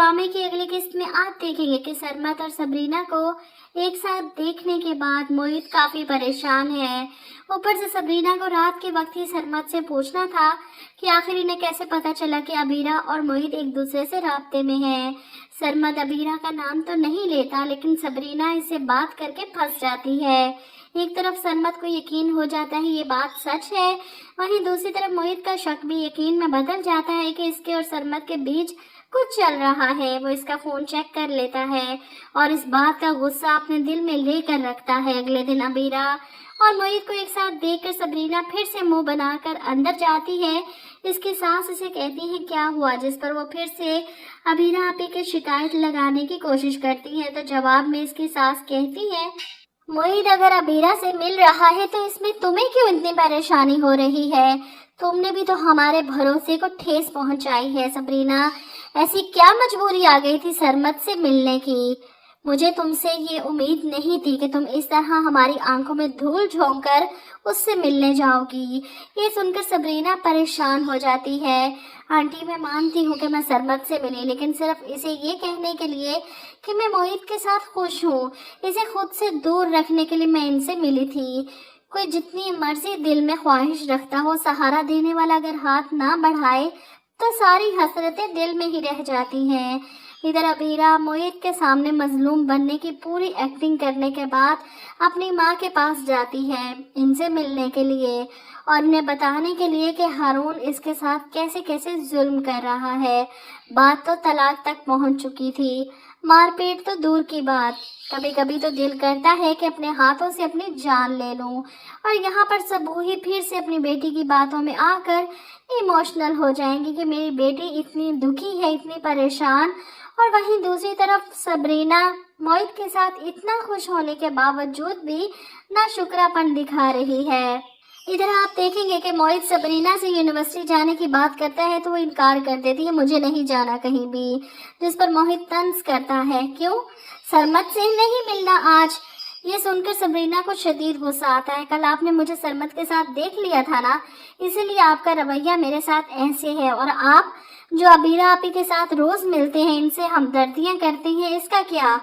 ड्रामे की अगली किस्त में आप देखेंगे कि सरमत और सबरीना को एक साथ देखने के बाद मोहित काफी परेशान है। ऊपर से सबरीना को रात के वक्त ही सरमत से पूछना था कि आखिर इन्हें कैसे पता चला कि अबीरा और मोहित एक दूसरे से राब्ते में हैं। सरमत अबीरा का नाम तो नहीं लेता, लेकिन सबरीना इससे बात करके फंस जाती है। एक तरफ सरमत को यकीन हो जाता है ये बात सच है, वहीं दूसरी तरफ मोहित का शक भी यकीन में बदल जाता है कि इसके और सरमत के बीच कुछ चल रहा है। वो इसका फोन चेक कर लेता है और इस बात का गुस्सा अपने दिल में लेकर रखता है। अगले दिन अबीरा और मोहित को एक साथ देखकर सबरीना फिर से मुंह बनाकर अंदर जाती है। इसकी सास इसे कहती है क्या हुआ, जिस पर वो फिर से अबीरा आपी की शिकायत लगाने की कोशिश करती है। तो जवाब में इसकी सास कहती है मोहित अगर अबीरा से मिल रहा है तो इसमें तुम्हें क्यों इतनी परेशानी हो रही है? तुमने भी तो हमारे भरोसे को ठेस पहुंचाई है सबरीना। ऐसी क्या मजबूरी आ गई थी सरमत से मिलने की? मुझे तुमसे ये उम्मीद नहीं थी कि तुम इस तरह हमारी आंखों में धूल झोंक कर उससे मिलने जाओगी। ये सुनकर सबरीना परेशान हो जाती है। आंटी, मैं मानती हूँ कि मैं सरमत से मिली, लेकिन सिर्फ इसे ये कहने के लिए कि मैं मोहित के साथ खुश हूँ। इसे खुद से दूर रखने के लिए मैं इनसे मिली थी। कोई जितनी मर्जी दिल में ख्वाहिश रखता हो, सहारा देने वाला अगर हाथ ना बढ़ाए तो सारी हसरतें दिल में ही रह जाती हैं। इधर अबीरा मोहित के सामने मजलूम बनने की पूरी एक्टिंग करने के बाद अपनी माँ के पास जाती है इनसे मिलने के लिए और इन्हें बताने के लिए कि हारून इसके साथ कैसे कैसे जुल्म कर रहा है। बात तो तलाक तक पहुँच चुकी थी, मारपीट तो दूर की बात, कभी कभी तो दिल करता है कि अपने हाथों से अपनी जान ले लूं। और यहाँ पर सबू ही फिर से अपनी बेटी की बातों में आकर इमोशनल हो जाएंगी कि मेरी बेटी इतनी दुखी है, इतनी परेशान, और वहीं दूसरी तरफ सबरीना मोहित के साथ इतना खुश होने के बावजूद भी नाशुक्रापन दिखा रही है। इधर आप देखेंगे कि मोहित सबरीना से यूनिवर्सिटी जाने की बात करता है तो वो इनकार कर देती है, मुझे नहीं जाना कहीं भी, जिस पर मोहित तंज करता है क्यों, सरमत से नहीं मिलना आज? ये सुनकर सबरीना को शदीद गुस्सा आता है। कल आपने मुझे सरमत के साथ देख लिया था ना, इसीलिए आपका रवैया मेरे साथ ऐसे है, और आप जो अबीरा आपी के साथ रोज मिलते हैं, इनसे हमदर्दियां करते हैं, इसका क्या?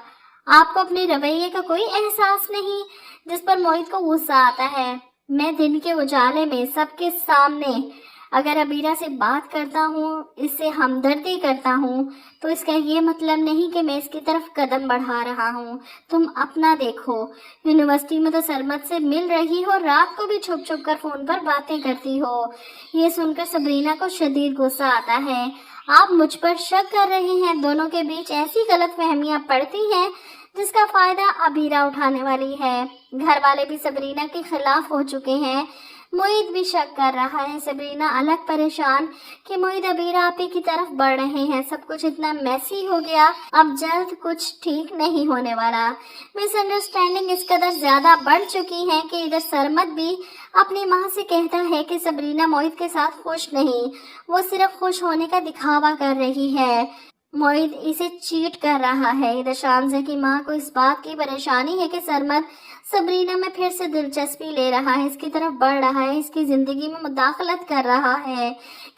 आपको अपने रवैये का कोई एहसास नहीं? जिस पर मोहित को गुस्सा आता है। मैं दिन के उजाले में सबके सामने अगर अबीरा से बात करता हूँ, इससे हमदर्दी करता हूँ, तो इसका ये मतलब नहीं कि मैं इसकी तरफ कदम बढ़ा रहा हूँ। तुम अपना देखो, यूनिवर्सिटी में तो सरमत से मिल रही हो, रात को भी छुप छुप कर फोन पर बातें करती हो। ये सुनकर सबरीना को शदीद गुस्सा आता है। आप मुझ पर शक कर रहे हैं, दोनों के बीच ऐसी गलतफहमियां पड़ती हैं जिसका फायदा अबीरा उठाने वाली है। घर वाले भी सबरीना के खिलाफ हो चुके हैं। मोहित भी शक कर रहा है। सबरीना अलग परेशान कि मोहित अबीरा आपी की तरफ बढ़ रहे हैं। सब कुछ इतना मैसी हो गया, अब जल्द कुछ ठीक नहीं होने वाला। मिसअंडरस्टैंडिंग इस कदर ज्यादा बढ़ चुकी है कि इधर सरमत भी अपनी माँ से कहता है कि सबरीना मोहित के साथ खुश नहीं, वो सिर्फ खुश होने का दिखावा कर रही है, मोहित इसे चीट कर रहा है। इधर शामज़ा की माँ को इस बात की परेशानी है कि सरमत सबरीना में फिर से दिलचस्पी ले रहा है, इसकी तरफ बढ़ रहा है, इसकी जिंदगी में मुदाखलत कर रहा है।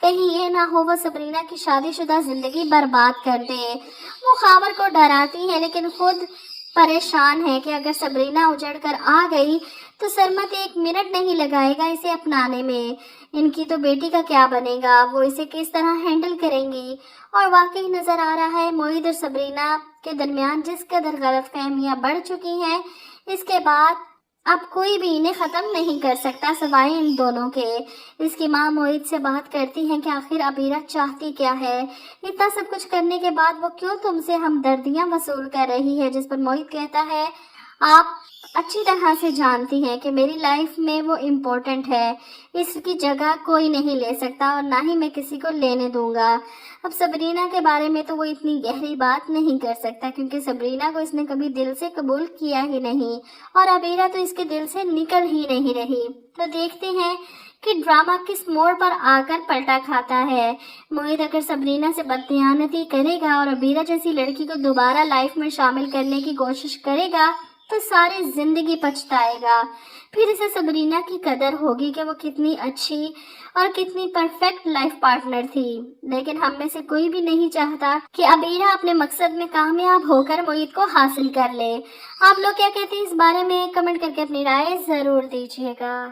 कहीं ये ना हो वो सबरीना की शादीशुदा जिंदगी बर्बाद कर दे। वो खावर को डराती है, लेकिन खुद परेशान है कि अगर सबरीना उजड़ कर आ गई तो सरमत एक मिनट नहीं लगाएगा इसे अपनाने में। इनकी तो बेटी का क्या बनेगा, वो इसे किस तरह हैंडल करेंगी? और वाकई नजर आ रहा है मोहित और सबरीना के दरमियान जिस कदर गलतफहमियां बढ़ चुकी हैं, इसके बाद अब कोई भी इन्हें खत्म नहीं कर सकता सिवाय इन दोनों के। इसकी माँ मोहित से बात करती है कि आखिर अबीरा चाहती क्या है, इतना सब कुछ करने के बाद वो क्यों तुमसे हमदर्दियां वसूल कर रही है। जिस पर मोहित कहता है आप अच्छी तरह से जानती हैं कि मेरी लाइफ में वो इम्पोर्टेंट है, इसकी जगह कोई नहीं ले सकता और ना ही मैं किसी को लेने दूंगा। अब सबरीना के बारे में तो वो इतनी गहरी बात नहीं कर सकता, क्योंकि सबरीना को इसने कभी दिल से कबूल किया ही नहीं और अबीरा तो इसके दिल से निकल ही नहीं रही। तो देखते हैं कि ड्रामा किस मोड़ पर आकर पलटा खाता है। मोहित अगर सबरीना से बददियानती करेगा और अबीरा जैसी लड़की को दोबारा लाइफ में शामिल करने की कोशिश करेगा تو ساری زندگی پچھتائے گا. پھر اسے سبرینا کی قدر ہوگی کہ وہ کتنی اچھی اور کتنی پرفیکٹ لائف پارٹنر تھی. لیکن ہم میں سے کوئی بھی نہیں چاہتا کہ عبیرہ اپنے مقصد میں کامیاب ہو کر محیط کو حاصل کر لے. آپ لوگ کیا کہتے ہیں اس بارے میں؟ کمنٹ کر کے اپنی رائے ضرور دیجیے گا.